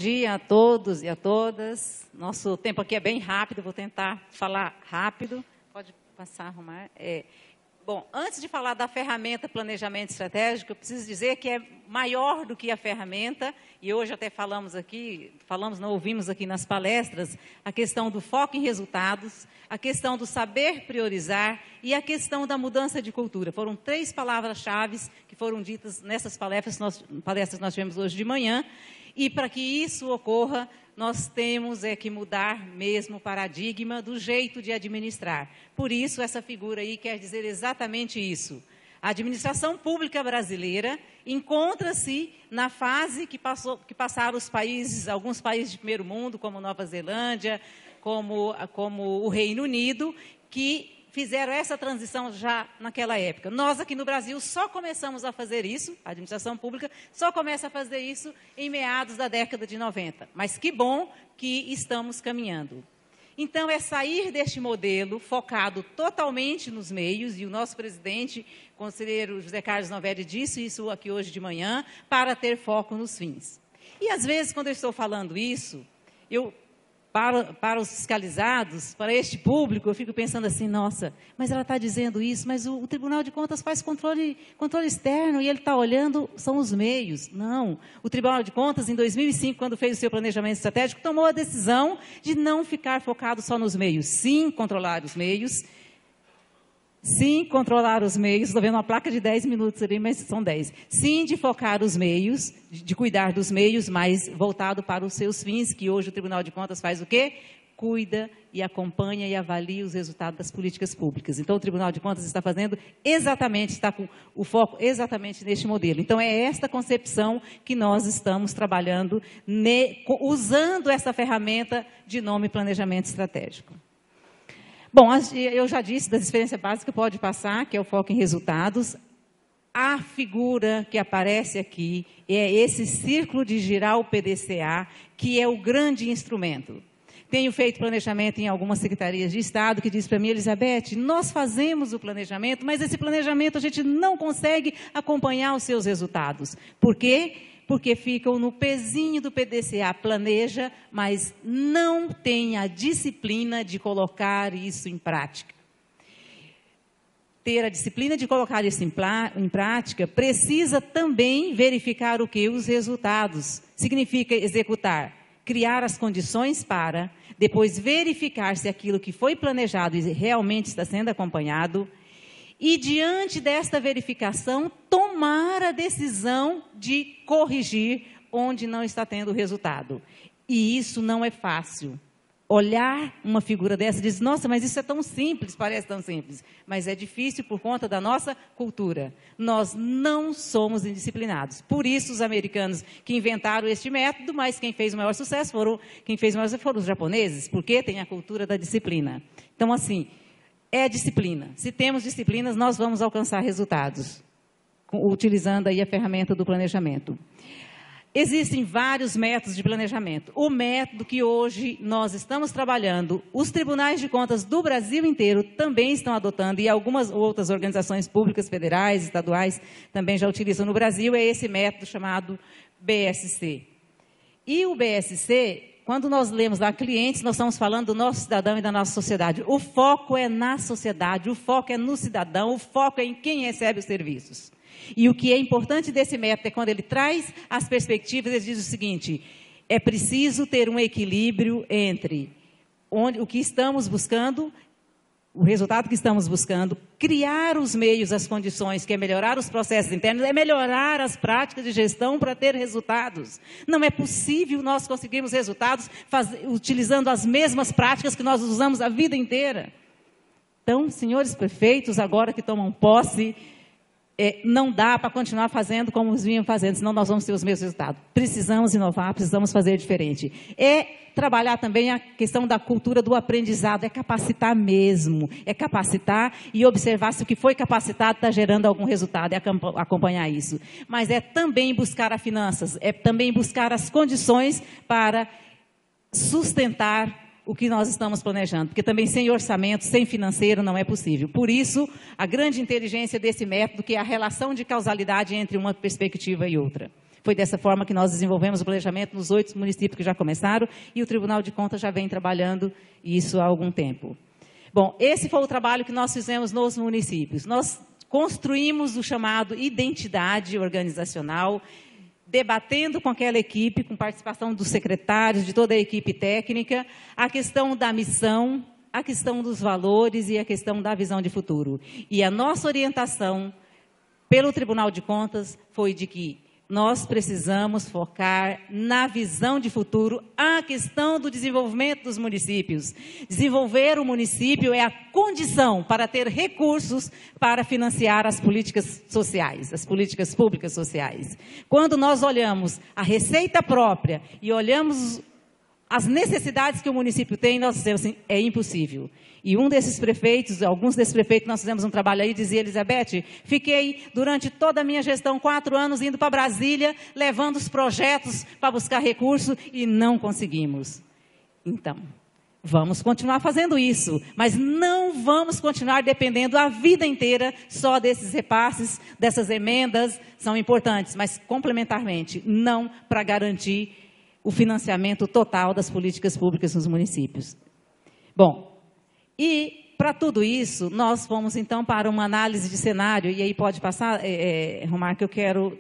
dia a todos e a todas. Nosso tempo aqui é bem rápido, vou tentar falar rápido. Pode passar, Romar. Bom, antes de falar da ferramenta planejamento estratégico, eu preciso dizer que é maior do que a ferramenta, e hoje até ouvimos aqui nas palestras, a questão do foco em resultados, a questão do saber priorizar e a questão da mudança de cultura. Foram 3 palavras-chave que foram ditas nessas palestras que nós tivemos hoje de manhã, e para que isso ocorra, nós temos que mudar mesmo o paradigma do jeito de administrar. Por isso, essa figura aí quer dizer exatamente isso. A administração pública brasileira encontra-se na fase que passaram os países, alguns países de primeiro mundo, como Nova Zelândia, como o Reino Unido, que fizeram essa transição já naquela época. Nós aqui no Brasil só começamos a fazer isso, a administração pública só começa a fazer isso em meados da década de 90. Mas que bom que estamos caminhando. Então, é sair deste modelo focado totalmente nos meios, e o nosso presidente, conselheiro José Carlos Novelli, disse isso aqui hoje de manhã, para ter foco nos fins. E, às vezes, quando eu estou falando isso, para os fiscalizados, para este público, eu fico pensando assim, nossa, mas ela está dizendo isso, mas o Tribunal de Contas faz controle externo e ele está olhando, são os meios. Não, o Tribunal de Contas, em 2005, quando fez o seu planejamento estratégico, tomou a decisão de não ficar focado só nos meios. Sim, controlar os meios. Sim, controlar os meios. Estou vendo uma placa de 10 minutos ali, mas são 10. Sim, de focar os meios, de cuidar dos meios, mas voltado para os seus fins, que hoje o Tribunal de Contas faz o quê? Cuida e acompanha e avalia os resultados das políticas públicas. Então, o Tribunal de Contas está com o foco exatamente neste modelo. Então, é esta concepção que nós estamos trabalhando, usando essa ferramenta de nome planejamento estratégico. Bom, eu já disse da experiência básica, pode passar, que é o foco em resultados. A figura que aparece aqui é esse círculo de girar o PDCA, que é o grande instrumento. Tenho feito planejamento em algumas secretarias de Estado que diz para mim, Elizabeth, nós fazemos o planejamento, mas esse planejamento a gente não consegue acompanhar os seus resultados. Por quê? Porque ficam no pezinho do PDCA, planeja, mas não tem a disciplina de colocar isso em prática. Ter a disciplina de colocar isso em prática precisa também verificar o que? Os resultados. Significa executar, criar as condições para, depois verificar se aquilo que foi planejado realmente está sendo acompanhado, e, diante desta verificação, tomar a decisão de corrigir onde não está tendo resultado. E isso não é fácil. Olhar uma figura dessa e dizer, nossa, mas isso é tão simples, parece tão simples. Mas é difícil por conta da nossa cultura. Nós não somos indisciplinados. Por isso, os americanos que inventaram este método, mas quem fez o maior sucesso foram os japoneses, porque tem a cultura da disciplina. Então, assim, é disciplina. Se temos disciplinas, nós vamos alcançar resultados, utilizando aí a ferramenta do planejamento. Existem vários métodos de planejamento. O método que hoje nós estamos trabalhando, os tribunais de contas do Brasil inteiro também estão adotando, e algumas outras organizações públicas, federais, estaduais, também já utilizam no Brasil, é esse método chamado BSC. E o BSC... Quando nós lemos lá clientes, nós estamos falando do nosso cidadão e da nossa sociedade. O foco é na sociedade, o foco é no cidadão, o foco é em quem recebe os serviços. E o que é importante desse método é quando ele traz as perspectivas, ele diz o seguinte, é preciso ter um equilíbrio entre o que estamos buscando, o resultado que estamos buscando, criar os meios, as condições, que é melhorar os processos internos, é melhorar as práticas de gestão para ter resultados. Não é possível nós conseguirmos resultados utilizando as mesmas práticas que nós usamos a vida inteira. Então, senhores prefeitos, agora que tomam posse, não dá para continuar fazendo como os vinham fazendo, senão nós vamos ter os mesmos resultados. Precisamos inovar, precisamos fazer diferente. Trabalhar também a questão da cultura do aprendizado, é capacitar mesmo, é capacitar e observar se o que foi capacitado está gerando algum resultado, é acompanhar isso. Mas é também buscar as finanças, é também buscar as condições para sustentar o que nós estamos planejando, porque também sem orçamento, sem financeiro, não é possível. Por isso, a grande inteligência desse método, que é a relação de causalidade entre uma perspectiva e outra. Foi dessa forma que nós desenvolvemos o planejamento nos 8 municípios que já começaram, e o Tribunal de Contas já vem trabalhando isso há algum tempo. Bom, esse foi o trabalho que nós fizemos nos municípios. Nós construímos o chamado identidade organizacional, debatendo com aquela equipe, com participação dos secretários, de toda a equipe técnica, a questão da missão, a questão dos valores e a questão da visão de futuro. E a nossa orientação pelo Tribunal de Contas foi de que nós precisamos focar na visão de futuro, a questão do desenvolvimento dos municípios. Desenvolver o município é a condição para ter recursos para financiar as políticas sociais, as políticas públicas sociais. Quando nós olhamos a receita própria e olhamos as necessidades que o município tem, nós dizemos assim, é impossível. E um desses prefeitos, alguns desses prefeitos, nós fizemos um trabalho aí, dizia Elizabeth, fiquei durante toda a minha gestão, 4 anos, indo para Brasília, levando os projetos para buscar recurso e não conseguimos. Então, vamos continuar fazendo isso, mas não vamos continuar dependendo a vida inteira só desses repasses, dessas emendas, são importantes, mas complementarmente, não para garantir o financiamento total das políticas públicas nos municípios. Bom, e para tudo isso, nós fomos então para uma análise de cenário, e aí pode passar, Romar, que eu quero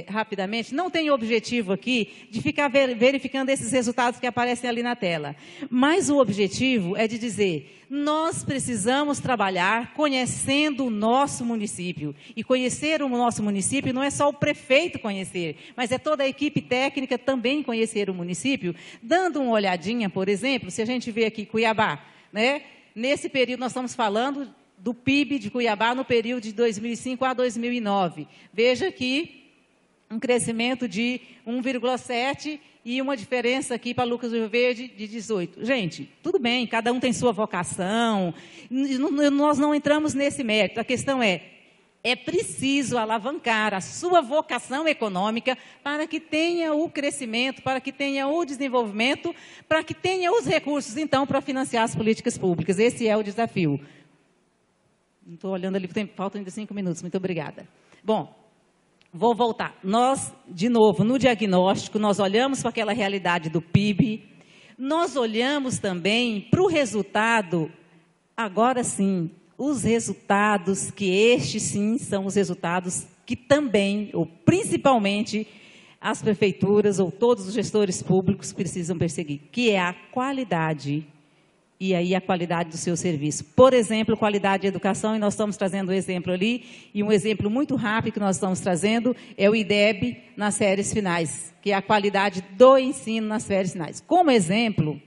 rapidamente, não tenho objetivo aqui de ficar verificando esses resultados que aparecem ali na tela, mas o objetivo é de dizer, nós precisamos trabalhar conhecendo o nosso município, e conhecer o nosso município não é só o prefeito conhecer, mas é toda a equipe técnica também conhecer o município, dando uma olhadinha, por exemplo, se a gente vê aqui Cuiabá, né? Nesse período nós estamos falando do PIB de Cuiabá no período de 2005 a 2009. Veja aqui um crescimento de 1,7 e uma diferença aqui para Lucas do Rio Verde de 18. Gente, tudo bem, cada um tem sua vocação, nós não entramos nesse mérito. A questão é preciso alavancar a sua vocação econômica para que tenha o crescimento, para que tenha o desenvolvimento, para que tenha os recursos, então, para financiar as políticas públicas. Esse é o desafio. Não estou olhando ali, faltam ainda 5 minutos. Muito obrigada. Bom, vou voltar. Nós, de novo, no diagnóstico, nós olhamos para aquela realidade do PIB, nós olhamos também para o resultado, agora sim, os resultados, que estes sim são os resultados que também, ou principalmente, as prefeituras ou todos os gestores públicos precisam perseguir, que é a qualidade, e aí a qualidade do seu serviço. Por exemplo, qualidade de educação, e nós estamos trazendo um exemplo ali, e um exemplo muito rápido que nós estamos trazendo é o IDEB nas séries finais, que é a qualidade do ensino nas séries finais. Como exemplo,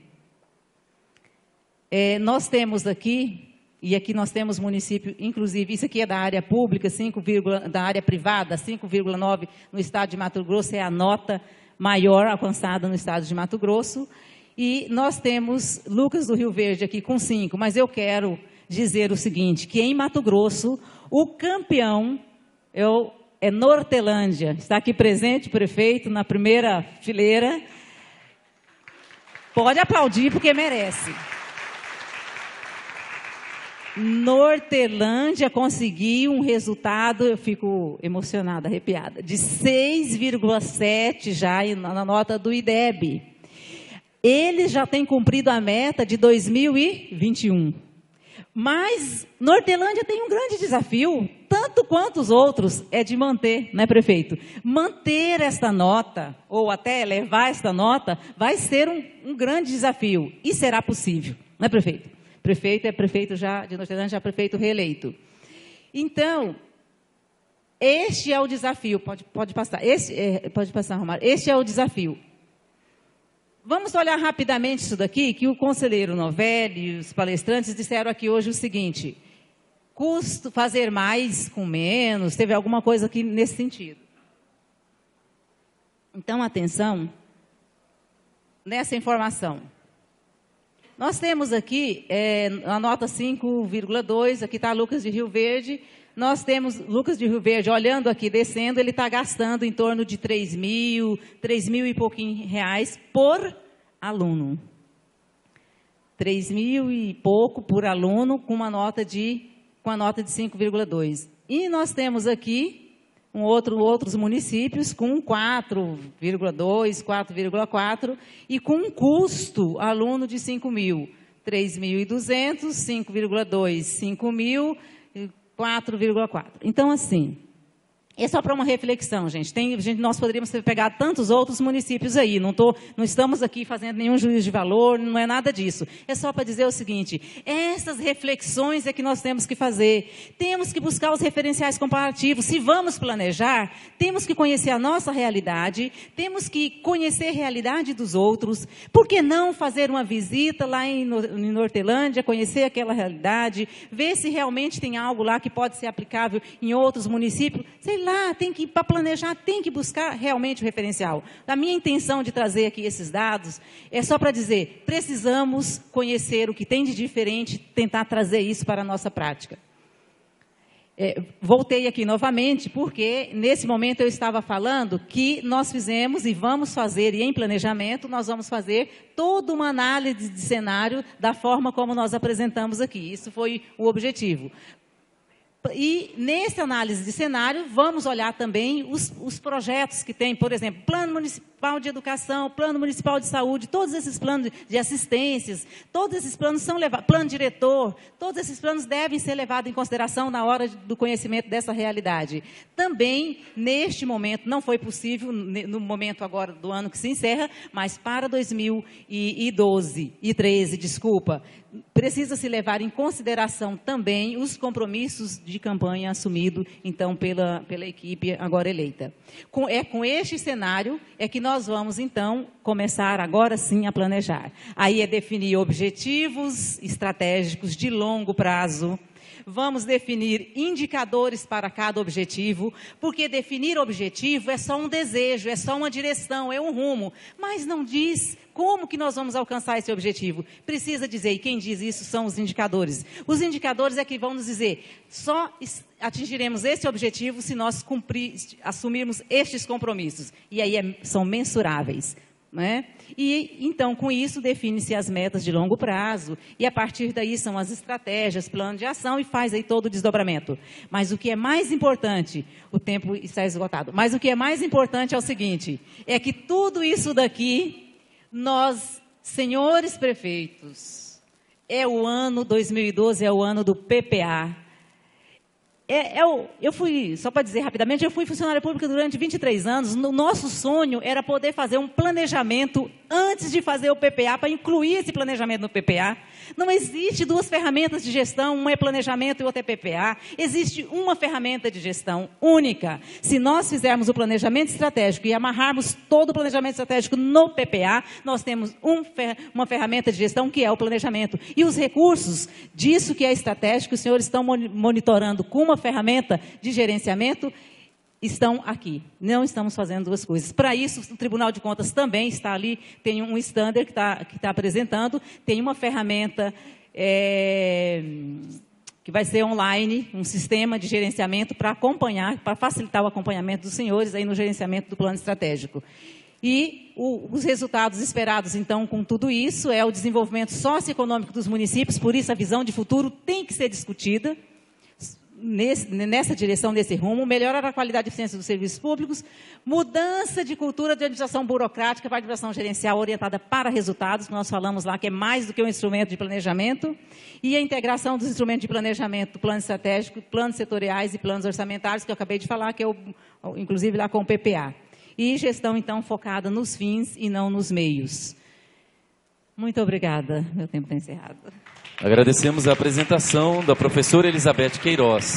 nós temos aqui, e aqui nós temos município, inclusive, isso aqui é da área pública, da área privada, 5,9 no estado de Mato Grosso, é a nota maior alcançada no estado de Mato Grosso. E nós temos Lucas do Rio Verde aqui com 5, mas eu quero dizer o seguinte, que em Mato Grosso, o campeão é Nortelândia. Está aqui presente o prefeito na primeira fileira. Pode aplaudir porque merece. Nortelândia conseguiu um resultado, eu fico emocionada, arrepiada, de 6,7 já na nota do IDEB. Ele já tem cumprido a meta de 2021. Mas Nortelândia tem um grande desafio, tanto quanto os outros, é de manter, né, prefeito? Manter esta nota, ou até elevar esta nota, vai ser um grande desafio. E será possível, né, prefeito? Prefeito é prefeito já de Nortelândia, já prefeito reeleito. Então, este é o desafio. Pode passar. Pode passar, Romário. Este é o desafio. Vamos olhar rapidamente isso daqui, que o conselheiro Novelli e os palestrantes disseram aqui hoje o seguinte, custo fazer mais com menos, teve alguma coisa aqui nesse sentido. Então, atenção nessa informação. Nós temos aqui a nota 5,2, aqui está Lucas de Rio Verde. Nós temos Lucas de Rio Verde, olhando aqui, descendo, ele está gastando em torno de 3 mil e pouquinho reais por aluno. 3 mil e pouco por aluno com a nota de 5,2. E nós temos aqui com outros municípios com 4,2, 4,4 e com um custo aluno de 5 mil, 3.200, 5,2, 5 mil, 4,4. Então, assim, é só para uma reflexão, gente. Nós poderíamos ter pegado tantos outros municípios aí. Não estamos aqui fazendo nenhum juízo de valor, não é nada disso. É só para dizer o seguinte, essas reflexões é que nós temos que fazer. Temos que buscar os referenciais comparativos. Se vamos planejar, temos que conhecer a nossa realidade, temos que conhecer a realidade dos outros. Por que não fazer uma visita lá em Nortelândia, conhecer aquela realidade, ver se realmente tem algo lá que pode ser aplicável em outros municípios? Sei lá, para planejar, tem que buscar realmente o referencial. A minha intenção de trazer aqui esses dados é só para dizer, precisamos conhecer o que tem de diferente, tentar trazer isso para a nossa prática. Voltei aqui novamente, porque nesse momento eu estava falando que nós fizemos e vamos fazer, e em planejamento, nós vamos fazer toda uma análise de cenário da forma como nós apresentamos aqui. Isso foi o objetivo. E, nessa análise de cenário, vamos olhar também os projetos que tem, por exemplo, Plano Municipal de Educação, Plano Municipal de Saúde, todos esses planos de assistências, todos esses planos são levados, plano diretor, todos esses planos devem ser levados em consideração na hora do conhecimento dessa realidade. Também, neste momento, não foi possível, no momento agora do ano que se encerra, mas para 2012 e 13, desculpa, precisa se levar em consideração também os compromissos de campanha assumidos, então, pela equipe agora eleita. Com este cenário é que nós vamos, então, começar agora sim a planejar. Aí é definir objetivos estratégicos de longo prazo. Vamos definir indicadores para cada objetivo, porque definir objetivo é só um desejo, é só uma direção, é um rumo, mas não diz como que nós vamos alcançar esse objetivo. Precisa dizer, e quem diz isso são os indicadores. Os indicadores é que vão nos dizer, só atingiremos esse objetivo se nós assumirmos estes compromissos. E aí são mensuráveis. Né? E, então, com isso, define-se as metas de longo prazo, e a partir daí são as estratégias, plano de ação, e faz aí todo o desdobramento. Mas o que é mais importante, o tempo está esgotado, mas o que é mais importante é o seguinte, é que tudo isso daqui, nós, senhores prefeitos, o ano 2012 é o ano do PPA. Eu fui, só para dizer rapidamente, eu fui funcionária pública durante 23 anos. O nosso sonho era poder fazer um planejamento antes de fazer o PPA, para incluir esse planejamento no PPA. Não existe duas ferramentas de gestão, uma é planejamento e outra é PPA. Existe uma ferramenta de gestão única. Se nós fizermos o planejamento estratégico e amarrarmos todo o planejamento estratégico no PPA, nós temos uma ferramenta de gestão que é o planejamento. E os recursos disso que é estratégico, os senhores estão monitorando com uma ferramenta de gerenciamento, estão aqui. Não estamos fazendo duas coisas. Para isso, o Tribunal de Contas também está ali, tem um standard que está apresentando, tem uma ferramenta que vai ser online, um sistema de gerenciamento para acompanhar, para facilitar o acompanhamento dos senhores aí no gerenciamento do plano estratégico. E os resultados esperados, então, com tudo isso, é o desenvolvimento socioeconômico dos municípios, por isso a visão de futuro tem que ser discutida, nessa direção, nesse rumo, melhorar a qualidade e eficiência dos serviços públicos, mudança de cultura de administração burocrática para a administração gerencial orientada para resultados, que nós falamos lá que é mais do que um instrumento de planejamento, e a integração dos instrumentos de planejamento, plano estratégico, planos setoriais e planos orçamentários, que eu acabei de falar, que é inclusive lá com o PPA. E gestão, então, focada nos fins e não nos meios. Muito obrigada. Meu tempo está encerrado. Agradecemos a apresentação da professora Elizabeth Queiroz.